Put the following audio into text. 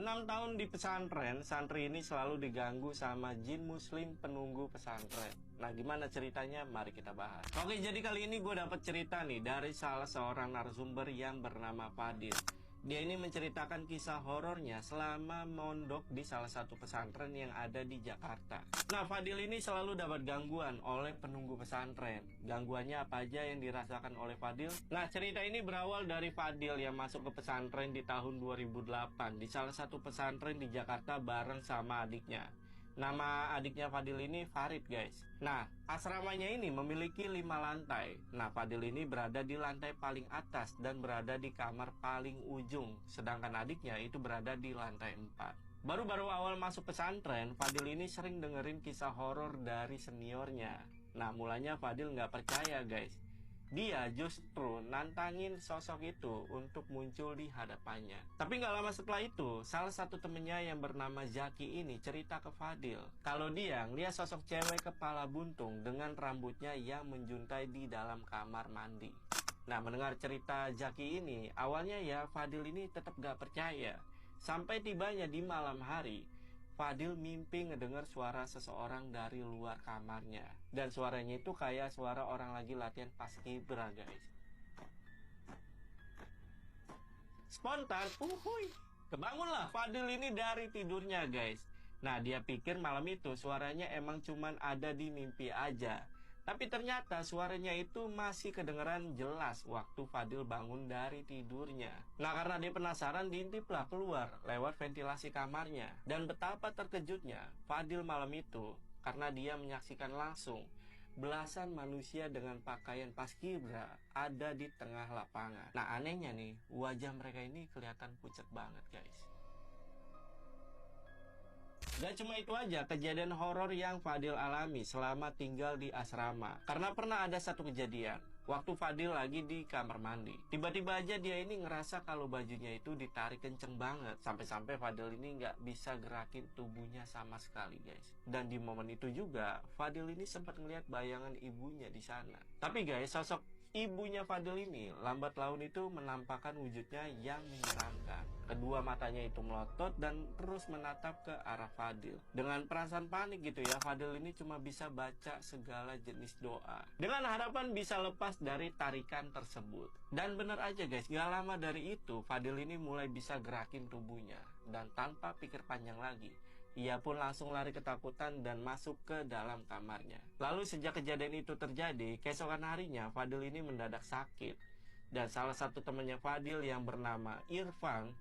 6 tahun di pesantren, santri ini selalu diganggu sama jin muslim penunggu pesantren. Nah, gimana ceritanya? Mari kita bahas. Oke, jadi kali ini gue dapet cerita nih dari salah seorang narasumber yang bernama Fadil. Dia ini menceritakan kisah horornya selama mondok di salah satu pesantren yang ada di Jakarta. Nah, Fadil ini selalu dapat gangguan oleh penunggu pesantren. Gangguannya apa aja yang dirasakan oleh Fadil? Nah, cerita ini berawal dari Fadil yang masuk ke pesantren di tahun 2008 di salah satu pesantren di Jakarta bareng sama adiknya. Nama adiknya Fadil ini Farid, guys. Nah, asramanya ini memiliki 5 lantai. Nah, Fadil ini berada di lantai paling atas dan berada di kamar paling ujung. Sedangkan adiknya itu berada di lantai 4. Baru-baru awal masuk pesantren, Fadil ini sering dengerin kisah horor dari seniornya. Nah, mulanya Fadil nggak percaya, guys. Dia justru nantangin sosok itu untuk muncul di hadapannya. Tapi nggak lama setelah itu, salah satu temennya yang bernama Zaki ini cerita ke Fadil kalau dia ngeliat sosok cewek kepala buntung dengan rambutnya yang menjuntai di dalam kamar mandi. Nah, mendengar cerita Zaki ini, awalnya ya Fadil ini tetap gak percaya. Sampai tibanya di malam hari, Fadil mimpi ngedengar suara seseorang dari luar kamarnya. Dan suaranya itu kayak suara orang lagi latihan paskibra, guys. Spontan, kebangunlah Fadil ini dari tidurnya, guys. Nah, dia pikir malam itu suaranya emang cuman ada di mimpi aja. Tapi ternyata suaranya itu masih kedengeran jelas waktu Fadil bangun dari tidurnya. Nah, karena dia penasaran, diintiplah keluar lewat ventilasi kamarnya. Dan betapa terkejutnya Fadil malam itu karena dia menyaksikan langsung belasan manusia dengan pakaian paskibra ada di tengah lapangan. Nah, anehnya nih, wajah mereka ini kelihatan pucat banget, guys. Gak cuma itu aja kejadian horor yang Fadil alami selama tinggal di asrama. Karena pernah ada satu kejadian waktu Fadil lagi di kamar mandi. Tiba-tiba aja dia ini ngerasa kalau bajunya itu ditarik kenceng banget. Sampai-sampai Fadil ini nggak bisa gerakin tubuhnya sama sekali, guys. Dan di momen itu juga Fadil ini sempat ngeliat bayangan ibunya di sana. Tapi guys, sosok ibunya Fadil ini lambat laun itu menampakkan wujudnya yang menyeramkan. Kedua matanya itu melotot dan terus menatap ke arah Fadil. Dengan perasaan panik gitu ya, Fadil ini cuma bisa baca segala jenis doa dengan harapan bisa lepas dari tarikan tersebut. Dan bener aja guys, gak lama dari itu Fadil ini mulai bisa gerakin tubuhnya. Dan tanpa pikir panjang lagi, ia pun langsung lari ketakutan dan masuk ke dalam kamarnya. Lalu sejak kejadian itu terjadi, keesokan harinya Fadil ini mendadak sakit. Dan salah satu temannya Fadil yang bernama Irfan